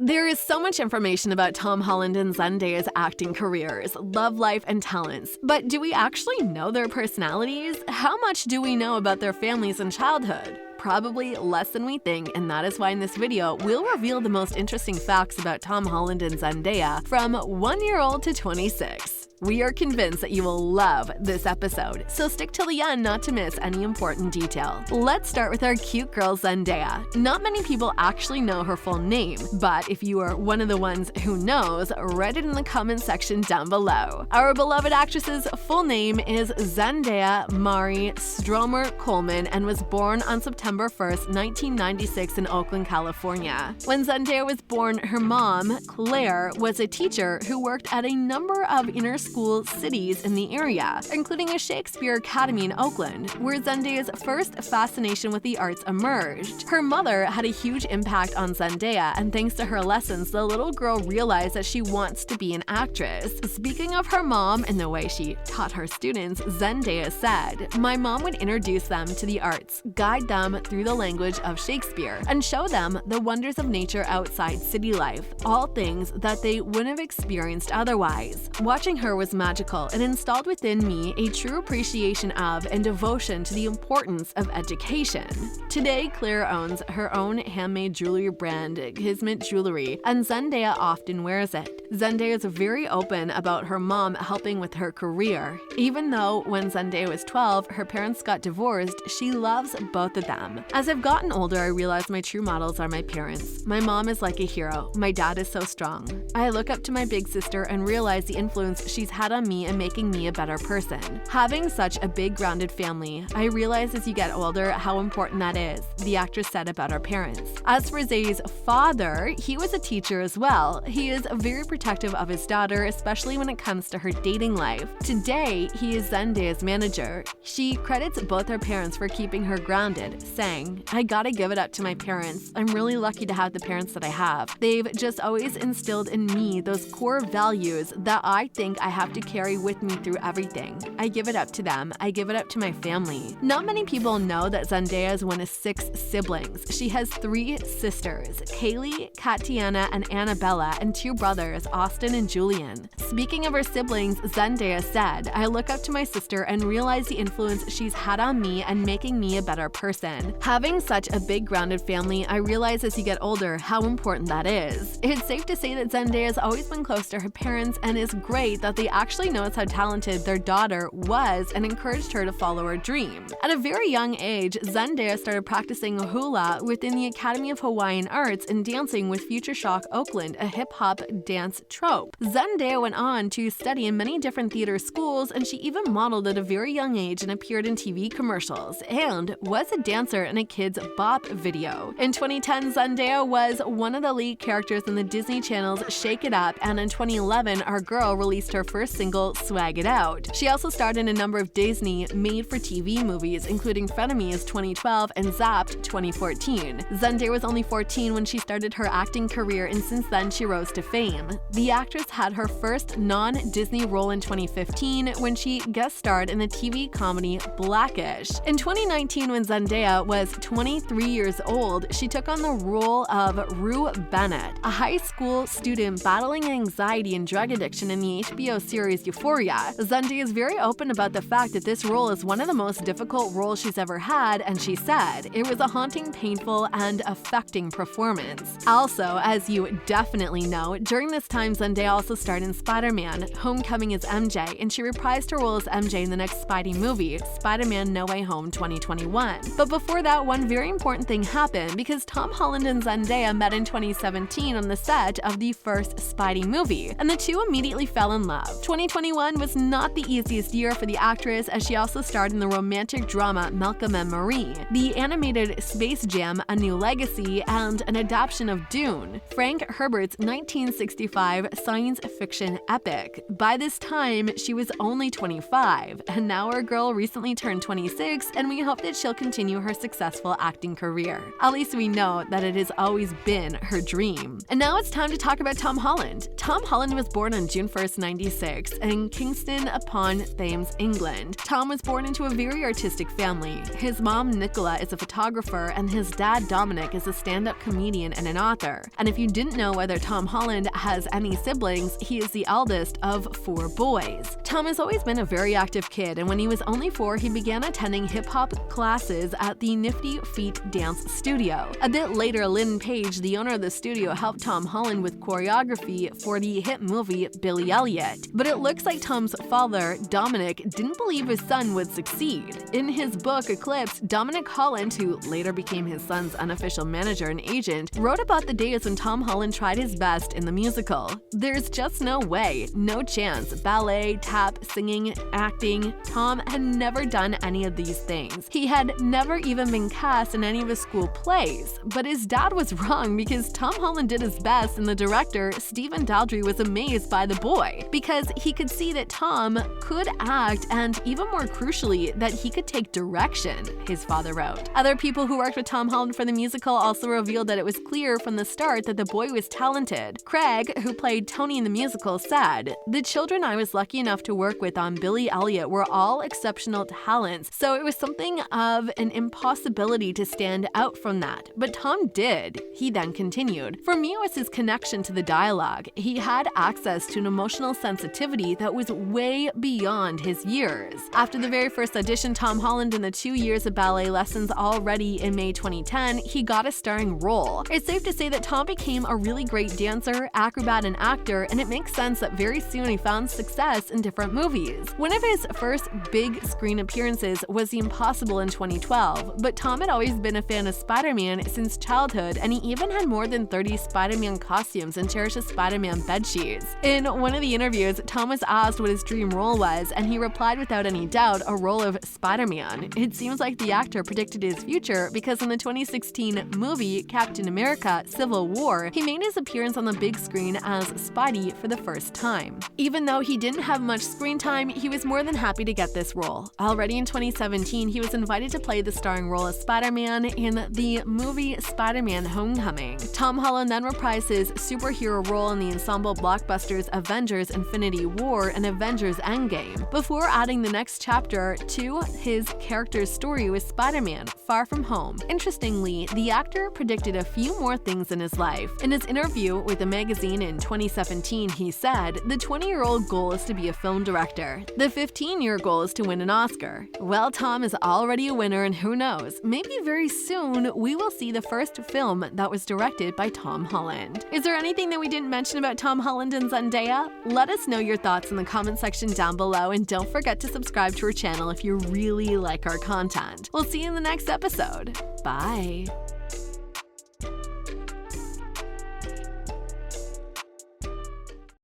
There is so much information about Tom Holland and Zendaya's acting careers, love life, and talents, but do we actually know their personalities? How much do we know about their families and childhood? Probably less than we think, and that is why in this video, we'll reveal the most interesting facts about Tom Holland and Zendaya from 1-year-old to 26. We are convinced that you will love this episode, so stick till the end not to miss any important detail. Let's start with our cute girl Zendaya. Not many people actually know her full name, but if you are one of the ones who knows, write it in the comment section down below. Our beloved actress's full name is Zendaya Mari Stromer Coleman and was born on September 1st, 1996 in Oakland, California. When Zendaya was born, her mom, Claire, was a teacher who worked at a number of inner school cities in the area, including a Shakespeare Academy in Oakland, where Zendaya's first fascination with the arts emerged. Her mother had a huge impact on Zendaya, and thanks to her lessons, the little girl realized that she wants to be an actress. Speaking of her mom and the way she taught her students, Zendaya said, "My mom would introduce them to the arts, guide them through the language of Shakespeare, and show them the wonders of nature outside city life, all things that they wouldn't have experienced otherwise. Watching her was magical and installed within me a true appreciation of and devotion to the importance of education." Today, Claire owns her own handmade jewelry brand, Kismet Jewelry, and Zendaya often wears it. Zendaya is very open about her mom helping with her career. Even though when Zendaya was 12, her parents got divorced, she loves both of them. "As I've gotten older, I realize my true models are my parents. My mom is like a hero. My dad is so strong. I look up to my big sister and realize the influence she's had on me and making me a better person. Having such a big grounded family, I realize as you get older how important that is," the actress said about her parents. As for Zay's father, he was a teacher as well. He is very protective of his daughter, especially when it comes to her dating life. Today, he is Zendaya's manager. She credits both her parents for keeping her grounded, saying, "I gotta give it up to my parents. I'm really lucky to have the parents that I have. They've just always instilled in me those core values that I think I have to carry with me through everything. I give it up to them. I give it up to my family." Not many people know that Zendaya is one of 6 siblings. She has 3 sisters, Kaylee, Katiana, and Annabella, and 2 brothers, Austin and Julian. Speaking of her siblings, Zendaya said, "I look up to my sister and realize the influence she's had on me and making me a better person. Having such a big grounded family, I realize as you get older how important that is." It's safe to say that Zendaya has always been close to her parents, and it's great that they actually noticed how talented their daughter was and encouraged her to follow her dream. At a very young age, Zendaya started practicing hula within the Academy of Hawaiian Arts and dancing with Future Shock Oakland, a hip-hop dance troupe. Zendaya went on to study in many different theater schools, and she even modeled at a very young age and appeared in TV commercials, and was a dancer in a Kids Bop video. In 2010, Zendaya was one of the lead characters in the Disney Channel's Shake It Up, and in 2011, our girl released her first single, Swag It Out. She also starred in a number of Disney made-for-TV movies, including Frenemies 2012 and Zapped 2014. Zendaya was only 14 when she started her acting career, and since then she rose to fame. The actress had her first non-Disney role in 2015 when she guest starred in the TV comedy Blackish. In 2019, when Zendaya was 23 years old, she took on the role of Rue Bennett, a high school student battling anxiety and drug addiction in the HBO series Euphoria. Zendaya is very open about the fact that this role is one of the most difficult roles she's ever had, and she said, "It was a haunting, painful, and affecting performance." Also, as you definitely know, during this time Zendaya also starred in Spider-Man: Homecoming as MJ, and she reprised her role as MJ in the next Spidey movie, Spider-Man No Way Home 2021. But before that, one very important thing happened, because Tom Holland and Zendaya met in 2017 on the set of the first Spidey movie, and the two immediately fell in love. 2021 was not the easiest year for the actress, as she also starred in the romantic drama Malcolm and Marie, the animated Space Jam: A New Legacy, and an adaptation of Dune, Frank Herbert's 1965 science fiction epic. By this time, she was only 25, and now our girl recently turned 26, and we hope that she'll continue her successful acting career. At least we know that it has always been her dream. And now it's time to talk about Tom Holland. Tom Holland was born on June 1st, 96. Essex in Kingston upon Thames, England. Tom was born into a very artistic family. His mom, Nicola, is a photographer, and his dad, Dominic, is a stand-up comedian and an author. And if you didn't know whether Tom Holland has any siblings, he is the eldest of 4 boys. Tom has always been a very active kid, and when he was only 4, he began attending hip-hop classes at the Nifty Feet Dance Studio. A bit later, Lynn Page, the owner of the studio, helped Tom Holland with choreography for the hit movie Billy Elliot. But it looks like Tom's father, Dominic, didn't believe his son would succeed. In his book Eclipse, Dominic Holland, who later became his son's unofficial manager and agent, wrote about the days when Tom Holland tried his best in the musical. There's just no way, no chance. Ballet, tap, singing, acting. Tom had never done any of these things. He had never even been cast in any of his school plays. But his dad was wrong, because Tom Holland did his best, and the director, Stephen Daldry, was amazed by the boy because he could see that Tom could act, and even more crucially, that he could take direction, his father wrote. Other people who worked with Tom Holland for the musical also revealed that it was clear from the start that the boy was talented. Craig, who played Tony in the musical, said, "The children I was lucky enough to work with on Billy Elliot were all exceptional talents, so it was something of an impossibility to stand out from that. But Tom did." He then continued, "For me, it was his connection to the dialogue. He had access to an emotional sensitivity that was way beyond his years." After the very first audition, Tom Holland, in the 2 years of ballet lessons already in May 2010, he got a starring role. It's safe to say that Tom became a really great dancer, acrobat, and actor, and it makes sense that very soon he found success in different movies. One of his first big screen appearances was The Impossible in 2012, but Tom had always been a fan of Spider-Man since childhood, and he even had more than 30 Spider-Man costumes and cherishes Spider-Man bedsheets. In one of the interviews, Tom was asked what his dream role was, and he replied without any doubt, a role of Spider-Man. It seems like the actor predicted his future, because in the 2016 movie Captain America: Civil War, he made his appearance on the big screen as Spidey for the first time. Even though he didn't have much screen time, he was more than happy to get this role. Already in 2017, he was invited to play the starring role as Spider-Man in the movie Spider-Man: Homecoming. Tom Holland then reprised his superhero role in the ensemble blockbusters Avengers: Infinity War and Avengers: Endgame, before adding the next chapter to his character's story with Spider-Man: Far From Home. Interestingly, the actor predicted a few more things in his life. In his interview with a magazine in 2017, he said, "The 20-year-old goal is to be a film director. The 15-year goal is to win an Oscar." Well, Tom is already a winner, and who knows, maybe very soon we will see the first film that was directed by Tom Holland. Is there anything that we didn't mention about Tom Holland and Zendaya? Let us know your thoughts in the comment section down below, and don't forget to subscribe to our channel if you really like our content. We'll see you in the next episode. Bye!